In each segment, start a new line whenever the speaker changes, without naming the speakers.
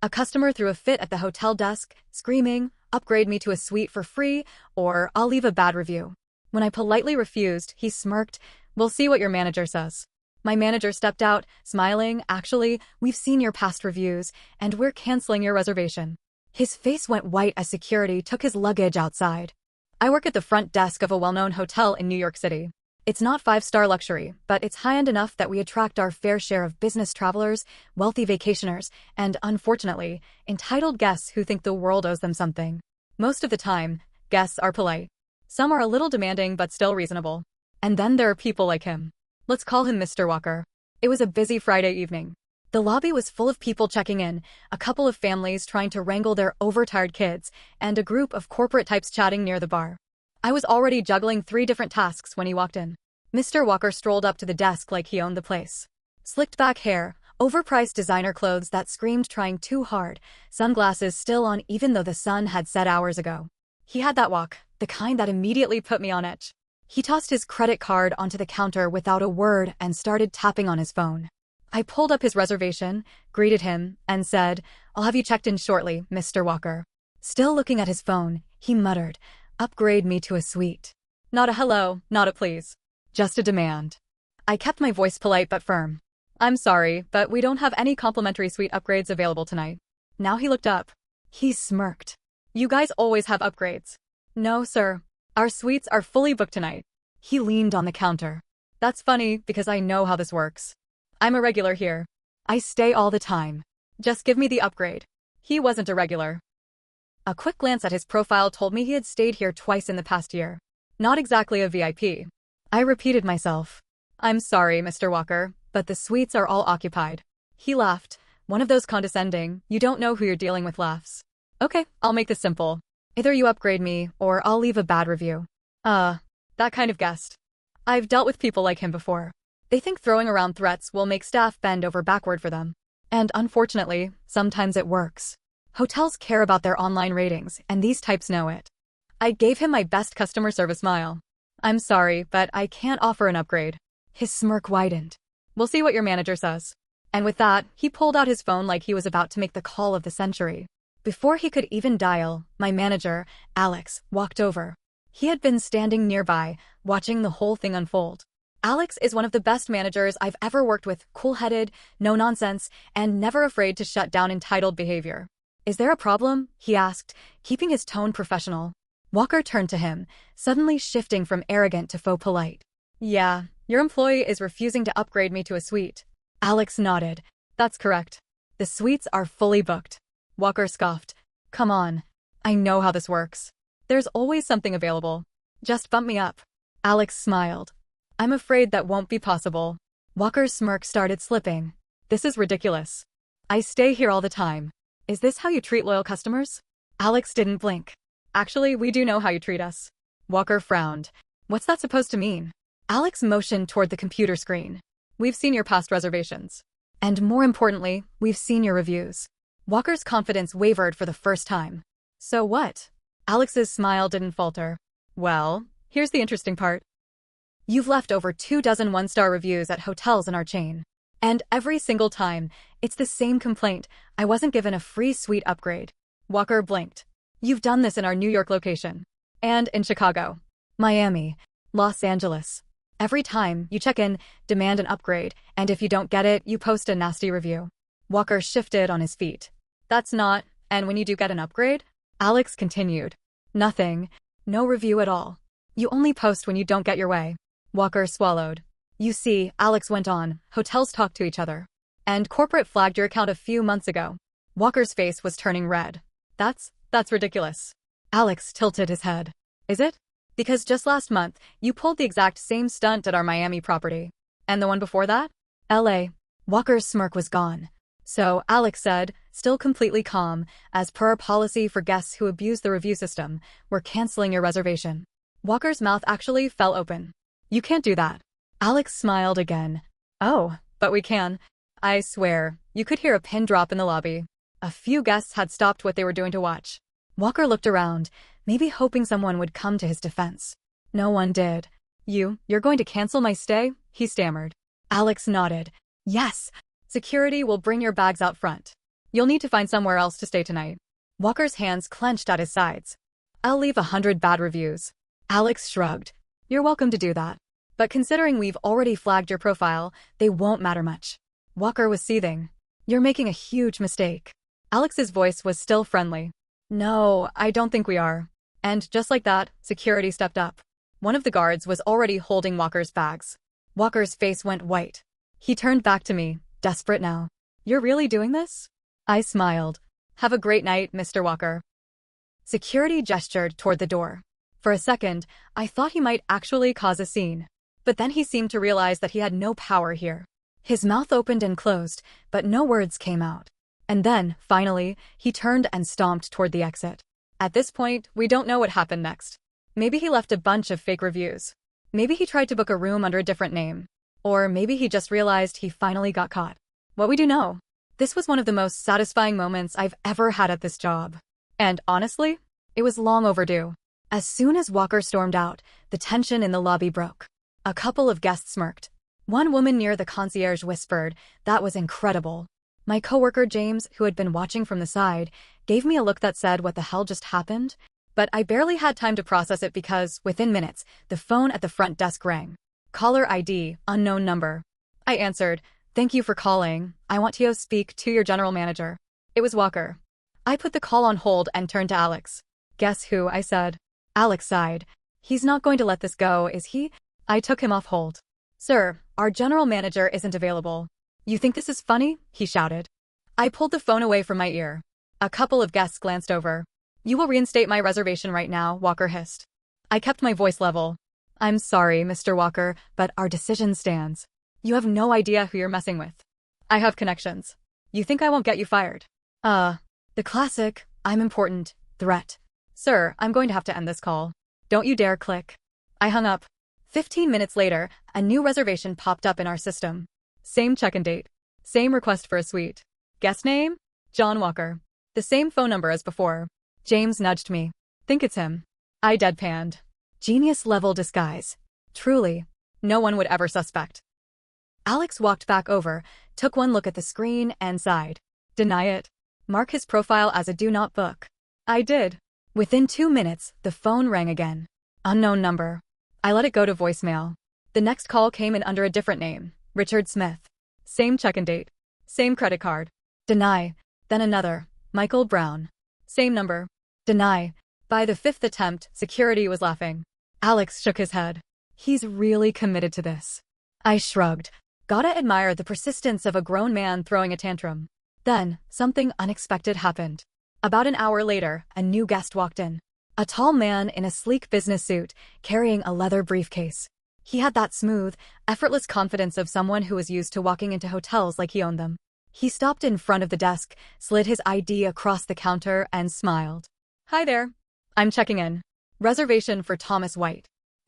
A customer threw a fit at the hotel desk, screaming, "Upgrade me to a suite for free, or I'll leave a bad review." When I politely refused, he smirked, "We'll see what your manager says." My manager stepped out, smiling, "Actually, we've seen your past reviews, and we're canceling your reservation." His face went white as security took his luggage outside. I work at the front desk of a well-known hotel in New York City. It's not five-star luxury, but it's high-end enough that we attract our fair share of business travelers, wealthy vacationers, and, unfortunately, entitled guests who think the world owes them something. Most of the time, guests are polite. Some are a little demanding but still reasonable. And then there are people like him. Let's call him Mr. Walker. It was a busy Friday evening. The lobby was full of people checking in, a couple of families trying to wrangle their overtired kids, and a group of corporate types chatting near the bar. I was already juggling 3 different tasks when he walked in. Mr. Walker strolled up to the desk like he owned the place. Slicked back hair, overpriced designer clothes that screamed trying too hard, sunglasses still on even though the sun had set hours ago. He had that walk, the kind that immediately put me on edge. He tossed his credit card onto the counter without a word and started tapping on his phone. I pulled up his reservation, greeted him, and said, "I'll have you checked in shortly, Mr. Walker." Still looking at his phone, he muttered, "Upgrade me to a suite." Not a hello, not a please. Just a demand. I kept my voice polite but firm. "I'm sorry, but we don't have any complimentary suite upgrades available tonight." Now he looked up. He smirked. "You guys always have upgrades." "No, sir. Our suites are fully booked tonight." He leaned on the counter. "That's funny because I know how this works. I'm a regular here. I stay all the time. Just give me the upgrade." He wasn't a regular. A quick glance at his profile told me he had stayed here twice in the past year. Not exactly a VIP. I repeated myself. "I'm sorry, Mr. Walker, but the suites are all occupied." He laughed, one of those condescending, "you don't know who you're dealing with" laughs. "Okay, I'll make this simple. Either you upgrade me, or I'll leave a bad review." That kind of guest. I've dealt with people like him before. They think throwing around threats will make staff bend over backward for them. And unfortunately, sometimes it works. Hotels care about their online ratings, and these types know it. I gave him my best customer service smile. "I'm sorry, but I can't offer an upgrade." His smirk widened. "We'll see what your manager says." And with that, he pulled out his phone like he was about to make the call of the century. Before he could even dial, my manager, Alex, walked over. He had been standing nearby, watching the whole thing unfold. Alex is one of the best managers I've ever worked with, cool-headed, no nonsense, and never afraid to shut down entitled behavior. "Is there a problem?" he asked, keeping his tone professional. Walker turned to him, suddenly shifting from arrogant to faux polite. "Yeah, your employee is refusing to upgrade me to a suite." Alex nodded. "That's correct. The suites are fully booked." Walker scoffed. "Come on. I know how this works. There's always something available. Just bump me up." Alex smiled. "I'm afraid that won't be possible." Walker's smirk started slipping. "This is ridiculous. I stay here all the time. Is this how you treat loyal customers?" Alex didn't blink. "Actually, we do know how you treat us." Walker frowned. "What's that supposed to mean?" Alex motioned toward the computer screen. "We've seen your past reservations. And more importantly, we've seen your reviews." Walker's confidence wavered for the first time. "So what?" Alex's smile didn't falter. "Well, here's the interesting part. You've left over 24 one-star reviews at hotels in our chain. And every single time, it's the same complaint: I wasn't given a free suite upgrade." Walker blinked. "You've done this in our New York location. And in Chicago, Miami, Los Angeles. Every time you check in, demand an upgrade, and if you don't get it, you post a nasty review." Walker shifted on his feet. "That's not, and when you do get an upgrade?" Alex continued. "Nothing. No review at all. You only post when you don't get your way." Walker swallowed. "You see," Alex went on, "hotels talk to each other. And corporate flagged your account a few months ago." Walker's face was turning red. That's ridiculous." Alex tilted his head. "Is it? Because just last month, you pulled the exact same stunt at our Miami property. And the one before that? LA. Walker's smirk was gone. "So," Alex said, still completely calm, "as per our policy for guests who abuse the review system, we're canceling your reservation." Walker's mouth actually fell open. "You can't do that." Alex smiled again. "Oh, but we can." I swear, you could hear a pin drop in the lobby. A few guests had stopped what they were doing to watch. Walker looked around, maybe hoping someone would come to his defense. No one did. You're going to cancel my stay?" he stammered. Alex nodded. "Yes. Security will bring your bags out front." You'll need to find somewhere else to stay tonight. Walker's hands clenched at his sides. I'll leave 100 bad reviews. Alex shrugged. You're welcome to do that. But considering we've already flagged your profile, they won't matter much. Walker was seething. You're making a huge mistake. Alex's voice was still friendly. No, I don't think we are. And just like that, security stepped up. One of the guards was already holding Walker's bags. Walker's face went white. He turned back to me, desperate now. You're really doing this? I smiled. Have a great night, Mr. Walker. Security gestured toward the door. For a second, I thought he might actually cause a scene. But then he seemed to realize that he had no power here. His mouth opened and closed, but no words came out. And then, finally, he turned and stomped toward the exit. At this point, we don't know what happened next. Maybe he left a bunch of fake reviews. Maybe he tried to book a room under a different name. Or maybe he just realized he finally got caught. What we do know. This was one of the most satisfying moments I've ever had at this job. And honestly, it was long overdue. As soon as Walker stormed out, the tension in the lobby broke. A couple of guests smirked. One woman near the concierge whispered, "That was incredible." My coworker James, who had been watching from the side, gave me a look that said, "What the hell just happened?" But I barely had time to process it because, within minutes, the phone at the front desk rang. Caller ID, unknown number. I answered, "Thank you for calling. I want to speak to your general manager." It was Walker. I put the call on hold and turned to Alex. "Guess who?" I said. Alex sighed. "He's not going to let this go, is he?" I took him off hold. "Sir, our general manager isn't available." "You think this is funny?" he shouted. I pulled the phone away from my ear. A couple of guests glanced over. "You will reinstate my reservation right now," Walker hissed. I kept my voice level. "I'm sorry, Mr. Walker, but our decision stands. You have no idea who you're messing with." "I have connections. You think I won't get you fired?" The classic, "I'm important," threat. "Sir, I'm going to have to end this call. Don't you dare click." I hung up. 15 minutes later, a new reservation popped up in our system. Same check-in date. Same request for a suite. Guest name? John Walker. The same phone number as before. James nudged me. "Think it's him." I deadpanned. Genius-level disguise. Truly. No one would ever suspect. Alex walked back over, took one look at the screen, and sighed. "Deny it. Mark his profile as a do not book." I did. Within 2 minutes, the phone rang again. Unknown number. I let it go to voicemail. The next call came in under a different name, Richard Smith. Same check-in date. Same credit card. Deny. Then another, Michael Brown. Same number. Deny. By the 5th attempt, security was laughing. Alex shook his head. He's really committed to this. I shrugged. Gotta admire the persistence of a grown man throwing a tantrum. Then, something unexpected happened. About an hour later, a new guest walked in. A tall man in a sleek business suit, carrying a leather briefcase. He had that smooth, effortless confidence of someone who was used to walking into hotels like he owned them. He stopped in front of the desk, slid his ID across the counter, and smiled. "Hi there. I'm checking in. Reservation for Thomas White."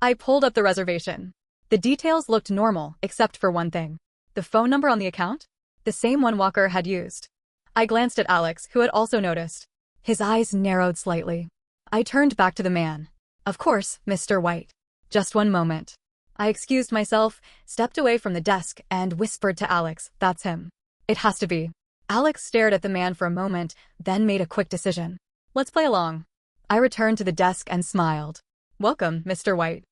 I pulled up the reservation. The details looked normal, except for one thing. The phone number on the account? The same one Walker had used. I glanced at Alex, who had also noticed. His eyes narrowed slightly. I turned back to the man. "Of course, Mr. White. Just one moment." I excused myself, stepped away from the desk, and whispered to Alex, "That's him. It has to be." Alex stared at the man for a moment, then made a quick decision. "Let's play along." I returned to the desk and smiled. "Welcome, Mr. White.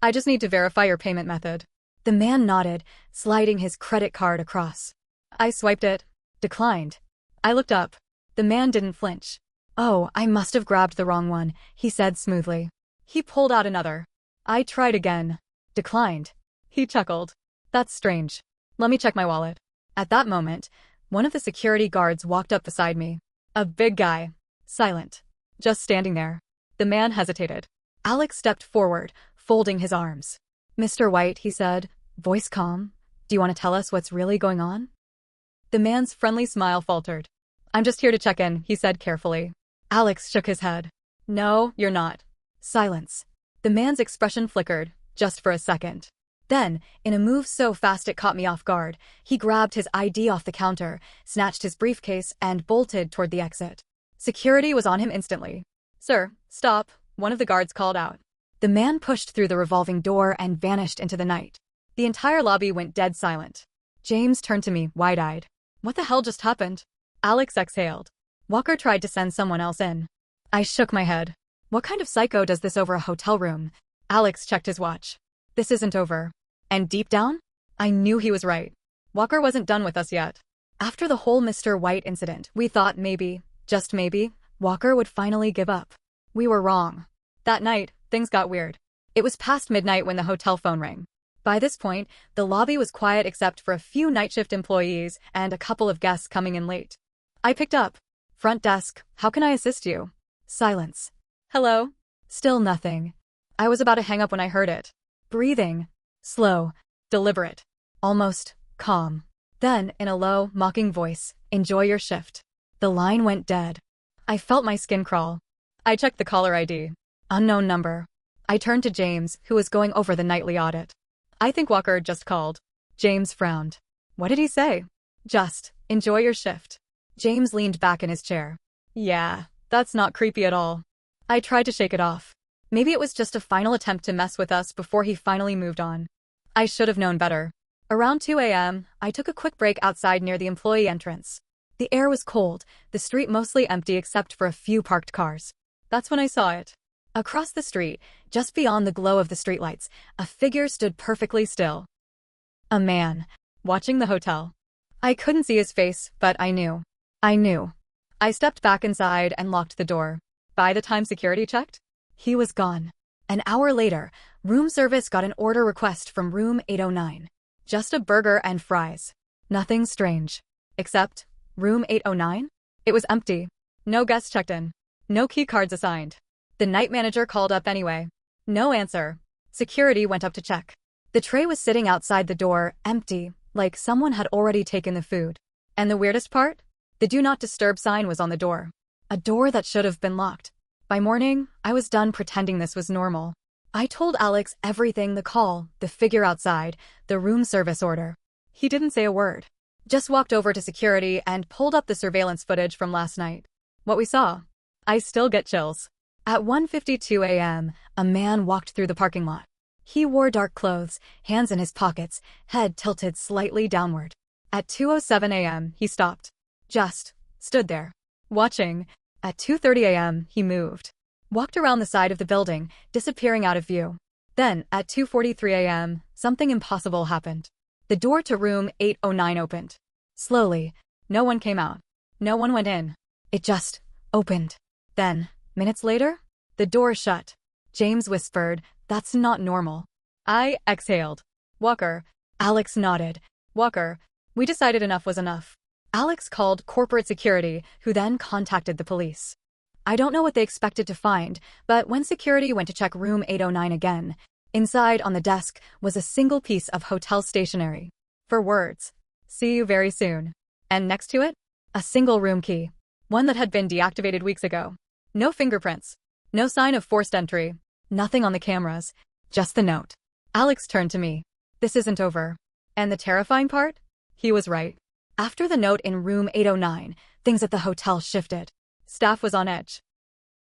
I just need to verify your payment method." The man nodded, sliding his credit card across. I swiped it. Declined. I looked up. The man didn't flinch. "Oh, I must have grabbed the wrong one," he said smoothly. He pulled out another. I tried again. Declined. He chuckled. "That's strange. Let me check my wallet." At that moment, one of the security guards walked up beside me. A big guy. Silent. Just standing there. The man hesitated. Alex stepped forward, folding his arms. "Mr. White," he said, voice calm, "do you want to tell us what's really going on?" The man's friendly smile faltered. "I'm just here to check in," he said carefully. Alex shook his head. "No, you're not." Silence. The man's expression flickered, just for a second. Then, in a move so fast it caught me off guard, he grabbed his ID off the counter, snatched his briefcase, and bolted toward the exit. Security was on him instantly. "Sir, stop," one of the guards called out. The man pushed through the revolving door and vanished into the night. The entire lobby went dead silent. James turned to me, wide-eyed. "What the hell just happened?" Alex exhaled. Walker tried to send someone else in. I shook my head. What kind of psycho does this over a hotel room? Alex checked his watch. This isn't over. And deep down, I knew he was right. Walker wasn't done with us yet. After the whole Mr. White incident, we thought maybe, just maybe, Walker would finally give up. We were wrong. That night, things got weird. It was past midnight when the hotel phone rang. By this point, the lobby was quiet except for a few night shift employees and a couple of guests coming in late. I picked up. Front desk, how can I assist you? Silence. Hello? Still nothing. I was about to hang up when I heard it. Breathing. Slow. Deliberate. Almost calm. Then, in a low, mocking voice, enjoy your shift. The line went dead. I felt my skin crawl. I checked the caller ID. Unknown number. I turned to James, who was going over the nightly audit. I think Walker just called. James frowned. What did he say? Just, enjoy your shift. James leaned back in his chair. Yeah, that's not creepy at all. I tried to shake it off. Maybe it was just a final attempt to mess with us before he finally moved on. I should have known better. Around 2 a.m., I took a quick break outside near the employee entrance. The air was cold, the street mostly empty except for a few parked cars. That's when I saw it. Across the street, just beyond the glow of the streetlights, a figure stood perfectly still. A man, watching the hotel. I couldn't see his face, but I knew. I knew. I stepped back inside and locked the door. By the time security checked, he was gone. An hour later, room service got an order request from room 809. Just a burger and fries. Nothing strange. Except, room 809? It was empty. No guests checked in. No key cards assigned. The night manager called up anyway. No answer. Security went up to check. The tray was sitting outside the door, empty, like someone had already taken the food. And the weirdest part? The Do Not Disturb sign was on the door. A door that should have been locked. By morning, I was done pretending this was normal. I told Alex everything, the call, the figure outside, the room service order. He didn't say a word. Just walked over to security and pulled up the surveillance footage from last night. What we saw. I still get chills. At 1:52 a.m., a man walked through the parking lot. He wore dark clothes, hands in his pockets, head tilted slightly downward. At 2:07 a.m., he stopped. Just stood there, watching. At 2:30 a.m., he moved. Walked around the side of the building, disappearing out of view. Then, at 2:43 a.m., something impossible happened. The door to room 809 opened. Slowly. No one came out. No one went in. It just opened. Then, minutes later, the door shut. James whispered, "That's not normal." I exhaled. Walker. Alex nodded. Walker. We decided enough was enough. Alex called corporate security, who then contacted the police. I don't know what they expected to find, but when security went to check room 809 again, inside on the desk was a single piece of hotel stationery. For words. See you very soon. And next to it, a single room key. One that had been deactivated weeks ago. No fingerprints. No sign of forced entry. Nothing on the cameras. Just the note. Alex turned to me. This isn't over. And the terrifying part? He was right. After the note in room 809, things at the hotel shifted. Staff was on edge.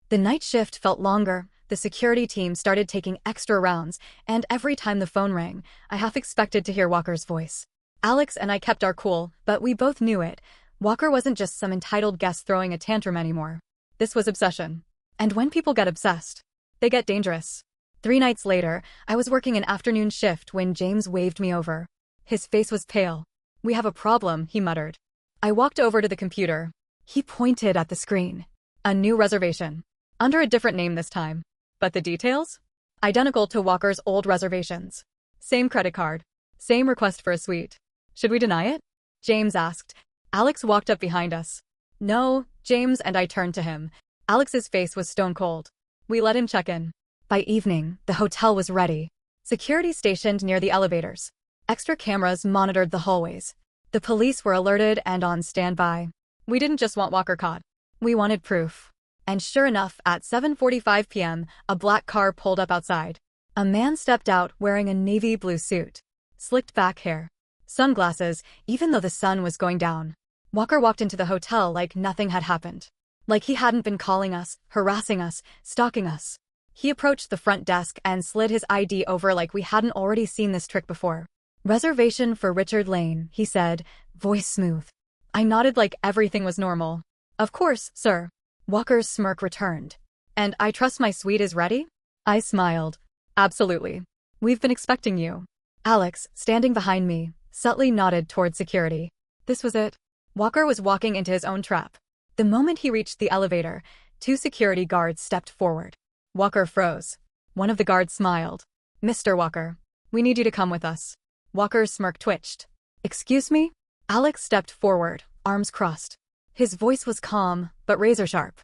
The night shift felt longer, the security team started taking extra rounds, and every time the phone rang, I half expected to hear Walker's voice. Alex and I kept our cool, but we both knew it. Walker wasn't just some entitled guest throwing a tantrum anymore. This was obsession. And when people get obsessed, they get dangerous. 3 nights later, I was working an afternoon shift when James waved me over. His face was pale. We have a problem, he muttered. I walked over to the computer. He pointed at the screen. A new reservation. Under a different name this time. But the details? Identical to Walker's old reservations. Same credit card. Same request for a suite. Should we deny it? James asked. Alex walked up behind us. No, James and I turned to him. Alex's face was stone cold. We let him check in. By evening, the hotel was ready. Security stationed near the elevators. Extra cameras monitored the hallways. The police were alerted and on standby. We didn't just want Walker caught. We wanted proof. And sure enough, at 7:45 p.m., a black car pulled up outside. A man stepped out wearing a navy blue suit. Slicked back hair. Sunglasses, even though the sun was going down. Walker walked into the hotel like nothing had happened. Like he hadn't been calling us, harassing us, stalking us. He approached the front desk and slid his ID over like we hadn't already seen this trick before. Reservation for Richard Lane, he said, voice smooth. I nodded like everything was normal. Of course, sir. Walker's smirk returned. And I trust my suite is ready? I smiled. Absolutely. We've been expecting you. Alex, standing behind me, subtly nodded toward security. This was it. Walker was walking into his own trap. The moment he reached the elevator, 2 security guards stepped forward. Walker froze. One of the guards smiled. Mr. Walker, we need you to come with us. Walker's smirk twitched. Excuse me? Alex stepped forward, arms crossed. His voice was calm, but razor-sharp.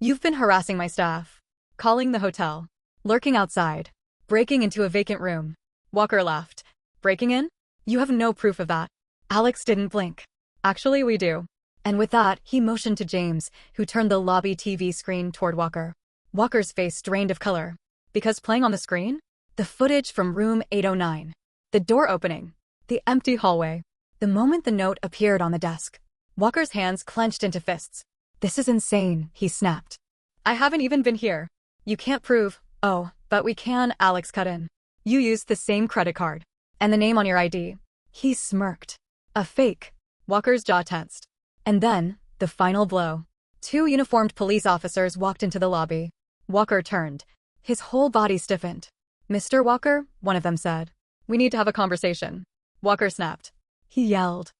You've been harassing my staff. Calling the hotel. Lurking outside. Breaking into a vacant room. Walker laughed. Breaking in? You have no proof of that. Alex didn't blink. Actually, we do. And with that, he motioned to James, who turned the lobby TV screen toward Walker. Walker's face drained of color. Because playing on the screen? The footage from room 809. The door opening. The empty hallway. The moment the note appeared on the desk, Walker's hands clenched into fists. This is insane, he snapped. I haven't even been here. You can't prove. Oh, but we can, Alex cut in. You used the same credit card. And the name on your ID. He smirked. A fake. Walker's jaw tensed. And then, the final blow. 2 uniformed police officers walked into the lobby. Walker turned. His whole body stiffened. Mr. Walker, one of them said. We need to have a conversation. Walker snapped. He yelled.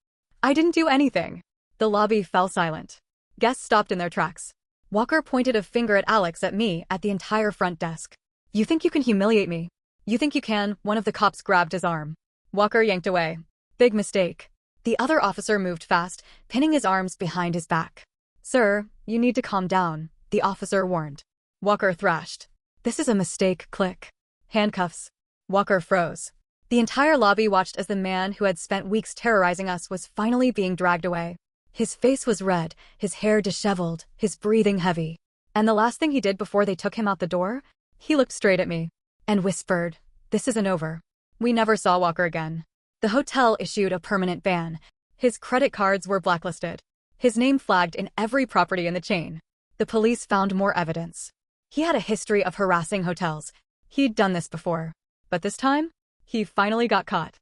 I didn't do anything. The lobby fell silent. Guests stopped in their tracks. Walker pointed a finger at Alex, at me, at the entire front desk. You think you can humiliate me? You think you can? One of the cops grabbed his arm. Walker yanked away. Big mistake. The other officer moved fast, pinning his arms behind his back. Sir, you need to calm down, the officer warned. Walker thrashed. This is a mistake, click. Handcuffs. Walker froze. The entire lobby watched as the man who had spent weeks terrorizing us was finally being dragged away. His face was red, his hair disheveled, his breathing heavy. And the last thing he did before they took him out the door? He looked straight at me and whispered, "This isn't over." We never saw Walker again. The hotel issued a permanent ban. His credit cards were blacklisted. His name flagged in every property in the chain. The police found more evidence. He had a history of harassing hotels. He'd done this before. But this time, he finally got caught.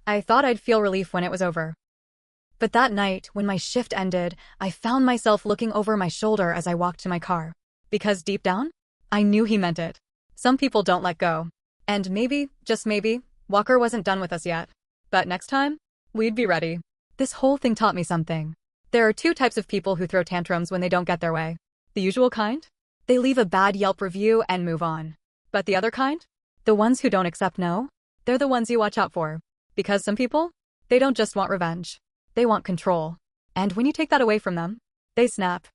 I thought I'd feel relief when it was over. But that night, when my shift ended, I found myself looking over my shoulder as I walked to my car. Because deep down, I knew he meant it. Some people don't let go. And maybe, just maybe, Walker wasn't done with us yet. But next time, we'd be ready. This whole thing taught me something. There are 2 types of people who throw tantrums when they don't get their way. The usual kind? They leave a bad Yelp review and move on. But the other kind? The ones who don't accept no? They're the ones you watch out for. Because some people, they don't just want revenge. They want control. And when you take that away from them, they snap.